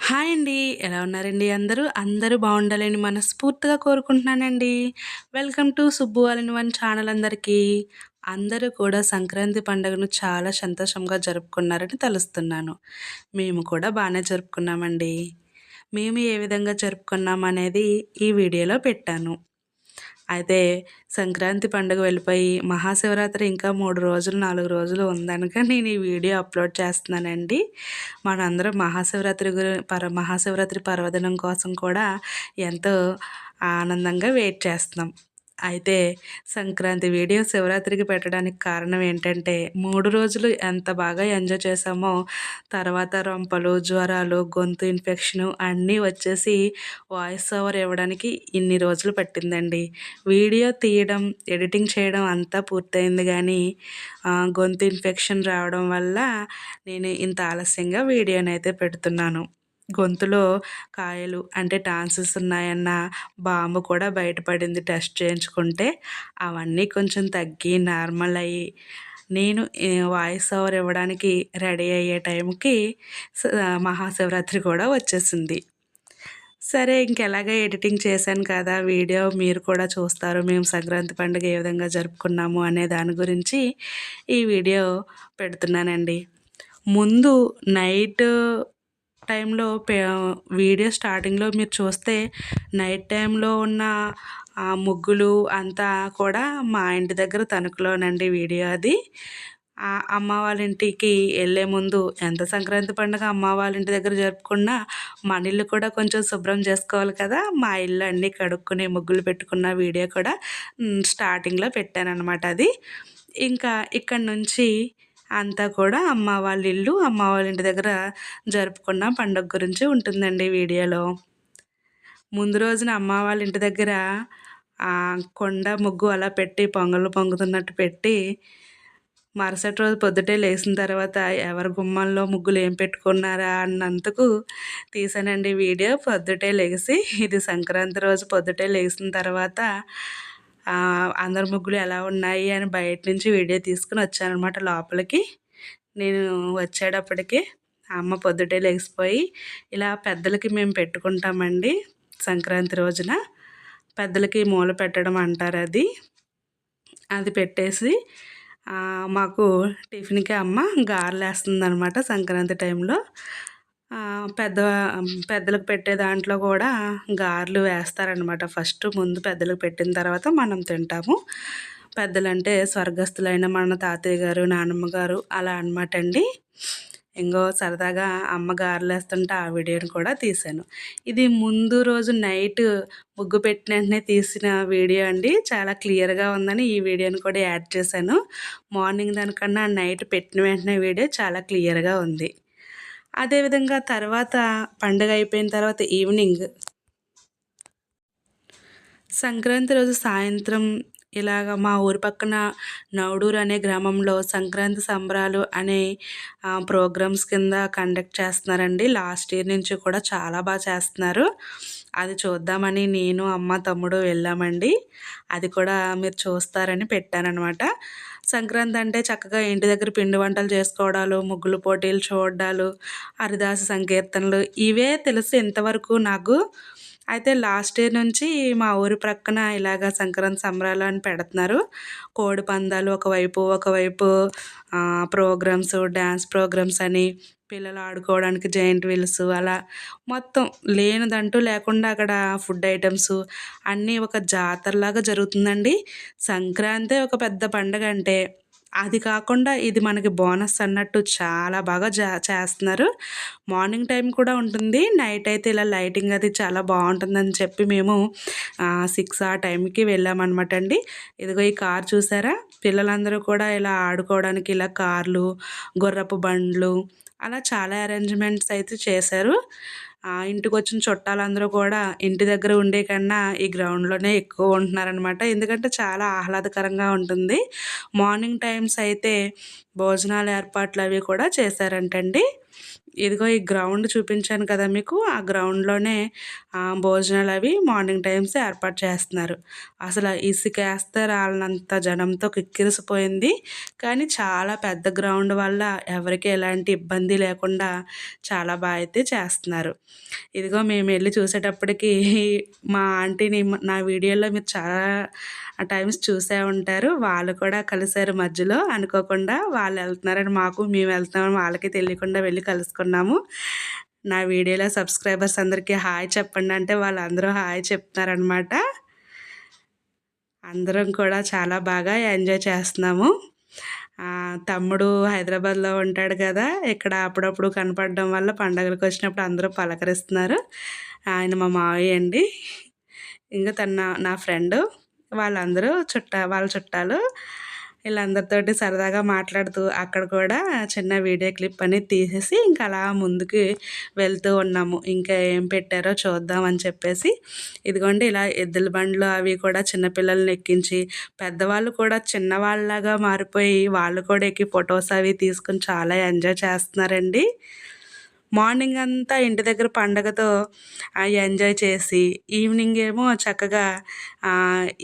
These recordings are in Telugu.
హాయ్ అండి. ఎలా ఉన్నారండి అందరూ? అందరూ బావుండాలని మనస్ఫూర్తిగా కోరుకుంటున్నానండి. Welcome to Subbu all in one channel అందరికీ. అందరూ కూడా సంక్రాంతి పండుగను చాలా సంతోషంగా జరుపుకున్నారని తలుస్తున్నాను. మేము కూడా బానే జరుపుకున్నామండి. మేము ఏ విధంగా జరుపుకున్నామనేది ఈ వీడియోలో పెట్టాను. అయితే సంక్రాంతి పండుగ వెళ్ళిపోయి మహాశివరాత్రి ఇంకా 3 రోజులు, 4 రోజులు ఉందనక నేను ఈ వీడియో అప్లోడ్ చేస్తున్నానండి. మనందరం మహాశివరాత్రి పర్వదినం కోసం కూడా ఎంతో ఆనందంగా వెయిట్ చేస్తున్నాం. అయితే సంక్రాంతి వీడియో శివరాత్రికి పెట్టడానికి కారణం ఏంటంటే 3 రోజులు ఎంత బాగా ఎంజాయ్ చేశామో తర్వాత రొంపలు, జ్వరాలు, గొంతు ఇన్ఫెక్షను అన్నీ వచ్చేసి వాయిస్ ఓవర్ ఇవ్వడానికి ఇన్ని రోజులు పట్టిందండి. వీడియో తీయడం, ఎడిటింగ్ చేయడం అంతా పూర్తయింది గానీ గొంతు ఇన్ఫెక్షన్ రావడం వల్ల నేను ఇంత ఆలస్యంగా వీడియోనైతే పెడుతున్నాను. గొంతులో కాయలు అంటే టాన్సిల్స్ ఉన్నాయన్న బాంబు కూడా బయటపడింది టెస్ట్ చేయించుకుంటే. అవన్నీ కొంచెం తగ్గి నార్మల్ అయ్యి నేను వాయిస్ ఓవర్ ఇవ్వడానికి రెడీ అయ్యే టైంకి మహాశివరాత్రి కూడా వచ్చేసింది. సరే ఇంకెలాగో ఎడిటింగ్ చేశాను కదా! వీడియో మీరు కూడా చూస్తారు. మేము సంక్రాంతి పండుగ ఏ విధంగా జరుపుకున్నాము అనే దాని గురించి ఈ వీడియో పెడుతున్నానండి. ముందు నైట్ టైంలో వీడియో స్టార్టింగ్‌లో మీరు చూస్తే నైట్ టైంలో ఉన్న ముగ్గులు అంతా కూడా మా ఇంటి దగ్గర తణుకులోనండి వీడియో అది. అమ్మ వాళ్ళ ఇంటికి ఎళ్ళే ముందు ఎంత సంక్రాంతి పండుగ అమ్మ వాళ్ళ ఇంటి దగ్గర జరుపుకున్నా మన ఇల్లు కూడా కొంచెం శుభ్రం చేసుకోవాలి కదా! మా ఇల్లు అన్నీ కడుక్కొని ముగ్గులు పెట్టుకున్న వీడియో కూడా స్టార్టింగ్‌లో పెట్టాననమాట అది. ఇంకా ఇక్కడి నుంచి అంతా కూడా అమ్మ వాళ్ళ ఇల్లు, అమ్మ వాళ్ళ ఇంటి దగ్గర జరుపుకున్న పండుగ గురించి ఉంటుందండి వీడియోలో. ముందు రోజున అమ్మ వాళ్ళ ఇంటి దగ్గర కొండ ముగ్గు అలా పెట్టి పొంగళ్ళు పొంగుతున్నట్టు పెట్టి, మరుసటి రోజు పొద్దుటే లేసిన తర్వాత ఎవరి గుమ్మంలో ముగ్గులు ఏం పెట్టుకున్నారా అన్నందుకు తీశానండి వీడియో. పొద్దుటే లెగిసి ఇది సంక్రాంతి రోజు పొద్దుటే లెగిసిన తర్వాత అందరి ముగ్గులు ఎలా ఉన్నాయి అని బయట నుంచి వీడియో తీసుకొని వచ్చాననమాట లోపలికి. నేను వచ్చేటప్పటికి అమ్మ పొద్దుటే లెగిసిపోయి ఇలా పెద్దలకి మేము పెట్టుకుంటామండి సంక్రాంతి రోజున. పెద్దలకి మూల పెట్టడం అంటారది. అది పెట్టేసి మాకు టిఫిన్‌కి అమ్మ గారెలేస్తుందనమాట సంక్రాంతి టైంలో. పెద్ద పెద్దలకు పెట్టే దాంట్లో కూడా గారెలు వేస్తారనమాట. ఫస్ట్ ముందు పెద్దలకు పెట్టిన తర్వాత మనం తింటాము. పెద్దలంటే స్వర్గస్థులైన మన తాతయ్య గారు, నానమ్మ గారు అలా అనమాటండి. ఇంగో సరదాగా అమ్మ గారెలేస్తుంటే ఆ వీడియోని కూడా తీశాను. ఇది ముందు రోజు నైట్ ముగ్గు పెట్టిన వెంటనే తీసిన వీడియో అండి. చాలా క్లియర్‌గా ఉందని ఈ వీడియోని కూడా యాడ్ చేశాను. మార్నింగ్ దానికన్నా నైట్ పెట్టిన వెంటనే వీడియో చాలా క్లియర్‌గా ఉంది. అదేవిధంగా తర్వాత పండుగ అయిపోయిన తర్వాత ఈవినింగ్ సంక్రాంతి రోజు సాయంత్రం ఇలాగ మా ఊరి పక్కన నవడూరు అనే గ్రామంలో సంక్రాంతి సంబరాలు అనే ప్రోగ్రామ్స్ కింద కండక్ట్ చేస్తున్నారండి. లాస్ట్ ఇయర్ నుంచి కూడా చాలా బాగా చేస్తున్నారు. అది చూద్దామని నేను, అమ్మ, తమ్ముడు వెళ్ళామండి. అది కూడా మీరు చూస్తారని పెట్టాననమాట. సంక్రాంతి అంటే చక్కగా ఇంటి దగ్గర పిండి వంటలు చేసుకోవడాలు, ముగ్గులు పోటీలు చూడ్డాలు, హరిదాసు సంకీర్తనలు ఇవే తెలుసు ఇంతవరకు నాకు. అయితే లాస్ట్ ఇయర్ నుంచి మా ఊరి ప్రక్కన ఇలాగ సంక్రాంతి సంబరాలు అని పెడుతున్నారు. కోడి పందాలు ఒకవైపు ప్రోగ్రామ్స్, డ్యాన్స్ ప్రోగ్రామ్స్ అని, పిల్లలు ఆడుకోవడానికి జెయింట్ వీల్స్ అలా మొత్తం లేనిదంటూ లేకుండా అక్కడ ఫుడ్ ఐటమ్స్ అన్నీ ఒక జాతరలాగా జరుగుతుందండి. సంక్రాంతే ఒక పెద్ద పండగ అంటే అది కాకుండా ఇది మనకి బోనస్ అన్నట్టు చాలా బాగా చేస్తున్నారు. మార్నింగ్ టైం కూడా ఉంటుంది. నైట్ అయితే ఇలా లైటింగ్ అది చాలా బాగుంటుందని చెప్పి మేము 6 ఆ టైంకి వెళ్ళామన్నమాట అండి. ఇదిగో ఈ కార్ చూసారా? పిల్లలందరూ కూడా ఇలా ఆడుకోవడానికి ఇలా కార్లు, గుర్రపు బండ్లు అలా చాలా అరేంజ్మెంట్స్ అయితే చేశారు. ఇంటికొచ్చిన చుట్టాలందరూ కూడా ఇంటి దగ్గర ఉండే కన్నా ఈ గ్రౌండ్‌లోనే ఎక్కువ ఉంటున్నారనమాట. ఎందుకంటే చాలా ఆహ్లాదకరంగా ఉంటుంది. మార్నింగ్ టైమ్స్ అయితే భోజనాల ఏర్పాట్లు అవి కూడా చేశారంటండి. ఇదిగో ఈ గ్రౌండ్ చూపించాను కదా మీకు. ఆ గ్రౌండ్‌లోనే భోజనాలవి మార్నింగ్ టైమ్స్ ఏర్పాటు చేస్తున్నారు. అసల ఇసుకేస్తే రాలనంత జనంతో కిక్కిరిసిపోయింది. కానీ చాలా పెద్ద గ్రౌండ్ వల్ల ఎవరికీ ఎలాంటి ఇబ్బంది లేకుండా చాలా అయితే చేస్తున్నారు. ఇదిగో మేమెళ్లి చూసేటప్పటికి మా ఆంటీని నా వీడియోలో మీరు చాలా టైమ్స్ చూసే ఉంటారు. వాళ్ళు కూడా కలిసారు మధ్యలో అనుకోకుండా. వాళ్ళెళ్తున్నారని మాకు, మేము వెళ్తున్నామని వాళ్ళకి తెలియకుండా వెళ్లి కలుసుకున్నాము. నా వీడియోలో సబ్స్క్రైబర్స్ అందరికీ హాయ్ చెప్పండి అంటే వాళ్ళందరూ హాయ్ చెప్తున్నారనమాట. అందరం కూడా చాలా బాగా ఎంజాయ్ చేస్తున్నాము. తమ్ముడు హైదరాబాద్‌లో ఉంటాడు కదా! ఇక్కడ అప్పుడప్పుడు కనపడడం వల్ల పండగలకొచ్చినప్పుడు అందరూ పలకరిస్తున్నారు. ఆయన మా మావయ్య అండి. ఇంకా తను నా ఫ్రెండు. వాళ్ళందరూ వాళ్ళ చుట్టాలు. వీళ్ళందరితోటి సరదాగా మాట్లాడుతూ అక్కడ కూడా చిన్న వీడియో క్లిప్ అనేది తీసేసి ఇంకా అలా ముందుకి వెళ్తూ ఉన్నాము. ఇంకా ఏం పెట్టారో చూద్దాం అని చెప్పేసి. ఇదిగోండి ఇలా ఎద్దుల బండ్లు అవి కూడా చిన్న పిల్లల్ని ఎక్కించి, పెద్దవాళ్ళు కూడా చిన్నవాళ్ళలాగా మారిపోయి వాళ్ళు కూడా ఎక్కి ఫొటోస్ అవి తీసుకొని చాలా ఎంజాయ్ చేస్తున్నారండి. మార్నింగ్ అంతా ఇంటి దగ్గర పండగతో ఎంజాయ్ చేసి, ఈవినింగ్ ఏమో చక్కగా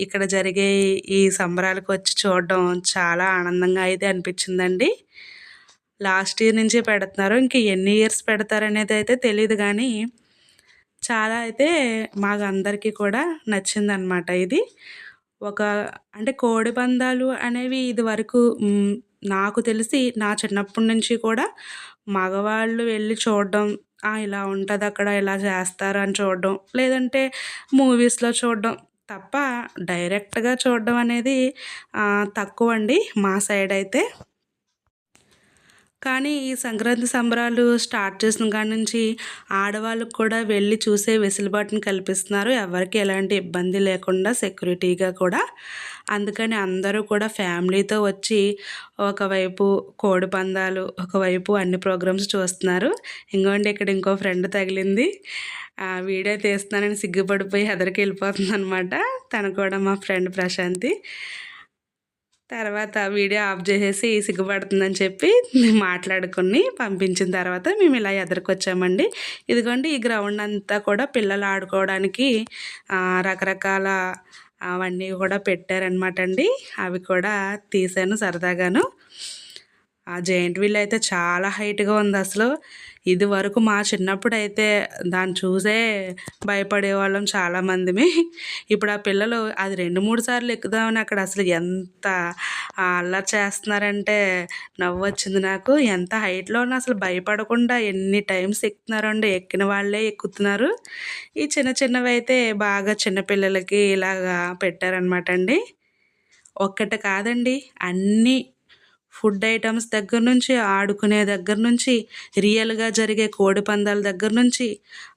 ఇక్కడ జరిగే ఈ సంబరాలకు వచ్చి చూడడం చాలా ఆనందంగా అయితే అనిపించిందండి. లాస్ట్ ఇయర్ నుంచే పెడుతున్నారు. ఇంక ఎన్ని ఇయర్స్ పెడతారనేది అయితే తెలీదు గానీ, చాలా అయితే మాకందరికీ కూడా నచ్చిందనమాట ఇది. ఒక అంటే కోడి పందాలు అనేవి ఇదివరకు నాకు తెలిసి నా చిన్నప్పటి నుంచి కూడా మగవాళ్ళు వెళ్ళి చూడడం, ఇలా ఉంటదక్కడ, ఇలా చేస్తారు అని చూడడం, లేదంటే మూవీస్‌లో చూడడం తప్ప డైరెక్ట్‌గా చూడడం అనేది తక్కువండి మా సైడయితే. కానీ ఈ సంక్రాంతి సంబరాలు స్టార్ట్ చేసిన కాడ నుంచి ఆడవాళ్ళకి కూడా వెళ్ళి చూసే వెసులుబాటుని కల్పిస్తున్నారు. ఎవరికీ ఎలాంటి ఇబ్బంది లేకుండా సెక్యూరిటీగా కూడా. అందుకని అందరూ కూడా ఫ్యామిలీతో వచ్చి ఒకవైపు కోడి పందాలు, ఒకవైపు అన్ని ప్రోగ్రామ్స్ చూస్తున్నారు. ఇంకోండి ఇక్కడ ఇంకో ఫ్రెండ్ తగిలింది. వీడియో తీస్తున్నానని సిగ్గుపడిపోయి ఎదరికి వెళ్ళిపోతుందనమాట. తను కూడా మా ఫ్రెండ్ ప్రశాంతి. తర్వాత వీడియో ఆఫ్ చేసేసి సిగ్గుపడుతుందని చెప్పి మాట్లాడుకొని పంపించిన తర్వాత మేము ఇలా ఎదురుకొచ్చామండి. ఇదిగోండి ఈ గ్రౌండ్ అంతా కూడా పిల్లలు ఆడుకోవడానికి రకరకాల అవన్నీ కూడా పెట్టారనమాట అండి. అవి కూడా తీసాను సరదాగాను. ఆ జెయింట్ వీల్ అయితే చాలా హైట్‌గా ఉంది అసలు. ఇదివరకు మా చిన్నప్పుడైతే దాన్ని చూసే భయపడేవాళ్ళం చాలామందిమి. ఇప్పుడు ఆ పిల్లలు అది 2, 3 సార్లు ఎక్కుదామని అక్కడ అసలు ఎంత అల్లరి చేస్తున్నారంటే నవ్వొచ్చింది నాకు. ఎంత హైట్‌లో ఉన్నా అసలు భయపడకుండా ఎన్ని టైమ్స్ ఎక్కుతున్నారండి. ఎక్కిన వాళ్ళే ఎక్కుతున్నారు. ఈ చిన్న చిన్నవైతే బాగా చిన్న పిల్లలకి ఇలాగా పెట్టారనమాట అండి. ఒక్కటి కాదండి అన్నీ ఫుడ్ ఐటమ్స్ దగ్గర నుంచి, ఆడుకునే దగ్గర నుంచి, రియల్‌గా జరిగే కోడి పందాల దగ్గర నుంచి,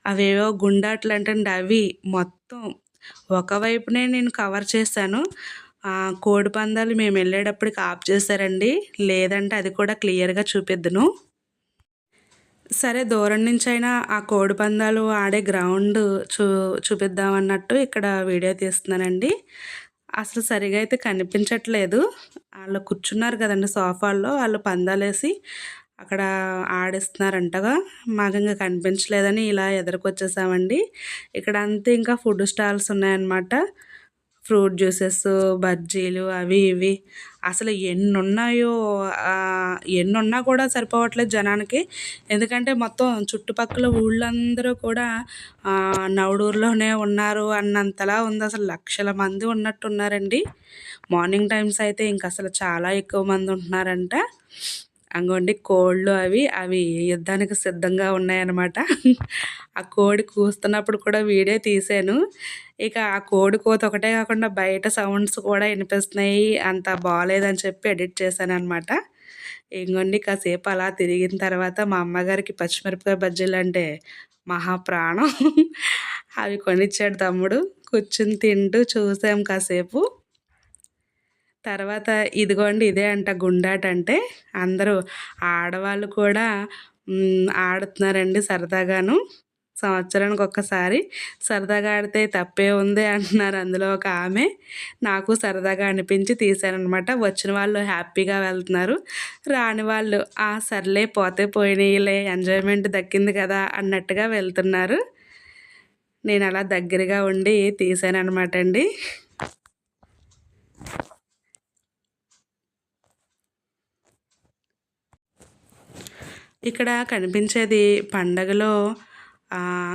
అవేవో గుండాట్లంటండి అవి మొత్తం ఒకవైపునే నేను కవర్ చేశాను. కోడి పందాలు మేమెళ్ళేటప్పటికి ఆఫ్ చేశారండి. లేదంటే అది కూడా క్లియర్‌గా చూపిద్దును. సరే దూరం నుంచైనా ఆ కోడి పందాలు ఆడే గ్రౌండ్ చూపిద్దామన్నట్టు ఇక్కడ వీడియో తీస్తున్నానండి. అసలు సరిగా అయితే కనిపించట్లేదు. ఆళ్ళు కూర్చున్నారు కదండీ సోఫాల్లో. వాళ్ళు పందాలేసి అక్కడ ఆడిస్తున్నారంటగా. మాకింక కనిపించలేదని ఇలా ఎదురుకొచ్చేసామండి. ఇక్కడ అంతా ఇంకా ఫుడ్ స్టాల్స్ ఉన్నాయన్నమాట. ఫ్రూట్ జ్యూసెస్, బజ్జీలు అవి ఇవి అసలు ఎన్నున్నాయో ఎన్నున్నా కూడా సరిపోవట్లేదు జనానికి. ఎందుకంటే మొత్తం చుట్టుపక్కల ఊళ్ళందరూ కూడా నవడూరులోనే ఉన్నారు అన్నంతలా ఉంది. అసలు లక్షల మంది ఉన్నట్టున్నారండి. మార్నింగ్ టైమ్స్ అయితే ఇంక అసలు చాలా ఎక్కువ మంది ఉంటున్నారంట. అంగోండి కోళ్ళు అవి యుద్ధానికి సిద్ధంగా ఉన్నాయన్నమాట. ఆ కోడి కూస్తున్నప్పుడు కూడా వీడియో తీశాను. ఇక ఆ కోడి కూత ఒకటే కాకుండా బయట సౌండ్స్ కూడా వినిపిస్తున్నాయి. అంత బాలేదని చెప్పి ఎడిట్ చేశాననమాట. ఇంగోండి కాసేపు అలా తిరిగిన తర్వాత మా అమ్మగారికి పచ్చిమిరపకాయ బజ్జీలంటే మహా ప్రాణం. అవి కొనిచ్చాడు తమ్ముడు. కూర్చుని తింటూ చూసాం కాసేపు. తర్వాత ఇదిగోండి ఇదే అంట గుండాట అంటే. అందరూ ఆడవాళ్ళు కూడా ఆడుతున్నారండి సరదాగాను. సంవత్సరానికి ఒక్కసారి సరదాగా ఆడితే తప్పే ఉంది అంటున్నారు అందులో ఒక ఆమె. నాకు సరదాగా అనిపించి తీశాననమాట. వచ్చిన వాళ్ళు హ్యాపీగా వెళ్తున్నారు. రాని వాళ్ళు సర్లే పోతే పోయినాయిలే ఎంజాయ్మెంట్ దక్కింది కదా అన్నట్టుగా వెళ్తున్నారు. నేను అలా దగ్గరగా ఉండి తీశాననమాట అండి. ఇక్కడ కనిపించేది పండగలో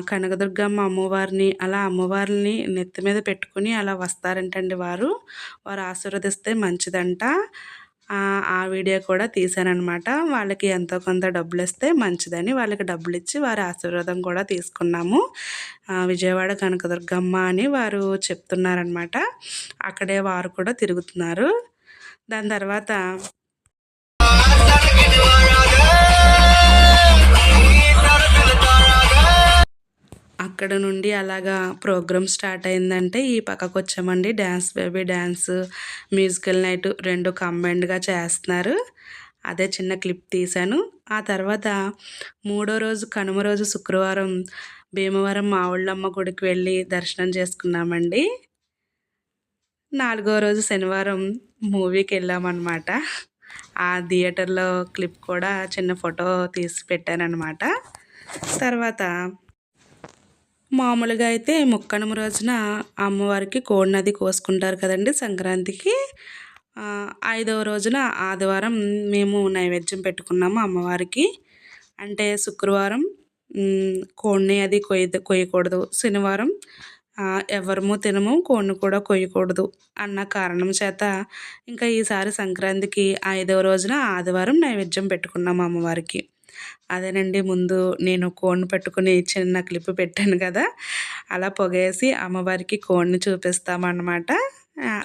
కనకదుర్గమ్మ అమ్మవారిని అలా అమ్మవారిని నెత్తి మీద పెట్టుకుని అలా వస్తారంటండి వారు. వారు ఆశీర్వదిస్తే మంచిదంట. ఆ వీడియో కూడా తీశాననమాట. వాళ్ళకి ఎంతో కొంత డబ్బులిస్తే మంచిదని వాళ్ళకి డబ్బులిచ్చి వారి ఆశీర్వాదం కూడా తీసుకున్నాము. విజయవాడ కనకదుర్గమ్మ అని వారు చెప్తున్నారనమాట. అక్కడే వారు కూడా తిరుగుతున్నారు. దాని తర్వాత అక్కడ నుండి అలాగా ప్రోగ్రామ్ స్టార్ట్ అయిందంటే ఈ పక్కకు వచ్చామండి. Dance baby dance, musical night 2 కంబైన్డ్గా చేస్తున్నారు. అదే చిన్న క్లిప్ తీశాను. ఆ తర్వాత మూడో రోజు కనుమ రోజు శుక్రవారం భీమవరం మావుళ్ళమ్మ గుడికి వెళ్ళి దర్శనం చేసుకున్నామండి. 4వ రోజు శనివారం మూవీకి వెళ్ళామన్నమాట. ఆ థియేటర్లో క్లిప్ కూడా చిన్న ఫోటో తీసి పెట్టానన్నమాట. తర్వాత మామూలుగా అయితే ముక్కనుమ రోజున అమ్మవారికి కోడినది కోసుకుంటారు కదండి సంక్రాంతికి. 5వ రోజున ఆదివారం మేము నైవేద్యం పెట్టుకున్నాము అమ్మవారికి. అంటే శుక్రవారం కోడిని అది కొయ్యకూడదు, శనివారం ఎవరము తినము, కోడిని కూడా కొయ్యకూడదు అన్న కారణం చేత ఇంకా ఈసారి సంక్రాంతికి 5వ రోజున ఆదివారం నైవేద్యం పెట్టుకున్నాము అమ్మవారికి. అదేనండి ముందు నేను కోడిని పెట్టుకుని చిన్న క్లిప్ పెట్టాను కదా, అలా పొగేసి అమ్మవారికి కోడిని చూపిస్తామన్నమాట.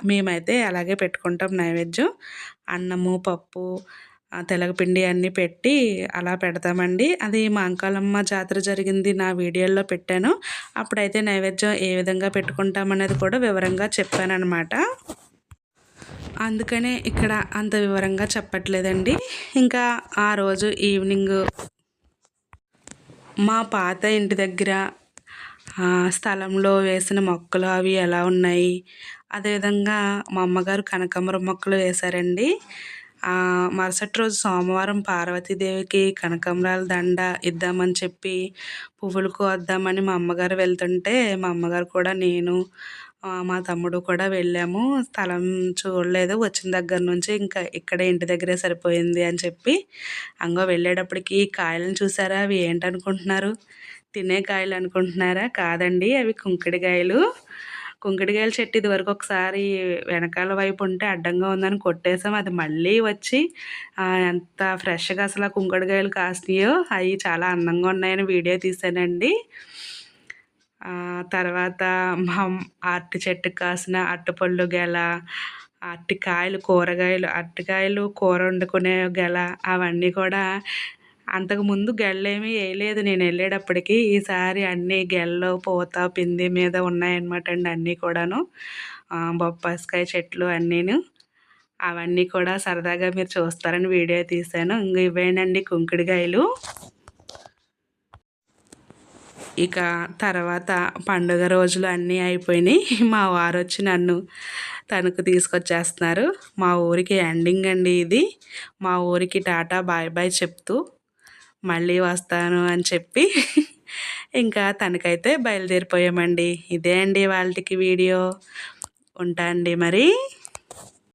మేమైతే అలాగే పెట్టుకుంటాం నైవేద్యం. అన్నము, పప్పు, తెలగపిండి అన్నీ పెట్టి అలా పెడతామండి. అది మా అంకాలమ్మ జాతర జరిగింది నా వీడియోలో పెట్టాను. అప్పుడైతే నైవేద్యం ఏ విధంగా పెట్టుకుంటామనేది కూడా వివరంగా చెప్పానన్నమాట. అందుకనే ఇక్కడ అంత వివరంగా చెప్పట్లేదండి. ఇంకా ఆ రోజు ఈవినింగ్ మా పాత ఇంటి దగ్గర స్థలంలో వేసిన మొక్కలు అవి ఎలా ఉన్నాయి, అదేవిధంగా మా అమ్మగారు కనకాంబరం మొక్కలు వేశారండి. మరుసటి రోజు సోమవారం పార్వతీదేవికి కనకాంబరాల దండ ఇద్దామని చెప్పి పువ్వులు కోద్దామని మా అమ్మగారు వెళ్తుంటే మా అమ్మగారు కూడా నేను మా తమ్ముడు కూడా వెళ్ళాము. స్థలం చూడలేదు, వచ్చిన దగ్గర నుంచి ఇంకా ఇక్కడే ఇంటి దగ్గరే సరిపోయింది అని చెప్పి వెళ్ళేటప్పటికి కాయలను చూసారా, అవి ఏంటనుకుంటున్నారు? తినే కాయలు అనుకుంటున్నారా? కాదండి, అవి కుంకుడికాయలు. కుంకుడికాయల చెట్టు ఇదివరకు ఒకసారి వెనకాల వైపు ఉంటే అడ్డంగా ఉందని కొట్టేసాం. అది మళ్ళీ వచ్చి ఎంత ఫ్రెష్గా అసలు ఆ కుంకుడికాయలు కాసినాయో, అవి చాలా అందంగా ఉన్నాయని వీడియో తీసానండి. తర్వాత మా అరటి చెట్టుకు కాసిన అరటిపళ్ళు గెల, అరటికాయలు కూరగాయలు, అరటికాయలు కూర వండుకునే గెల, అవన్నీ కూడా అంతకుముందు గెళ్ళేమీ వేయలేదు నేను వెళ్ళేటప్పటికి. ఈసారి అన్నీ గెల్లో పూత పిండి మీద ఉన్నాయన్నమాట అండి అన్నీ కూడాను. బొప్పాస్కాయ చెట్లు అన్నీను, అవన్నీ కూడా సరదాగా మీరు చూస్తారని వీడియో తీశాను. ఇంక ఇవేనండి కుంకుడికాయలు. ఇక తర్వాత పండుగ రోజులు అన్నీ అయిపోయినాయి. మా వారు వచ్చి నన్ను తణుకు తీసుకొచ్చేస్తున్నారు. మా ఊరికి ఎండింగ్ అండి ఇది. మా ఊరికి టాటా బాయ్ బాయ్ చెప్తూ మళ్ళీ వస్తాను అని చెప్పి ఇంకా తనకైతే బయలుదేరిపోయామండి. ఇదే అండి వాళ్ళకి వీడియో. ఉంటా అండి మరి.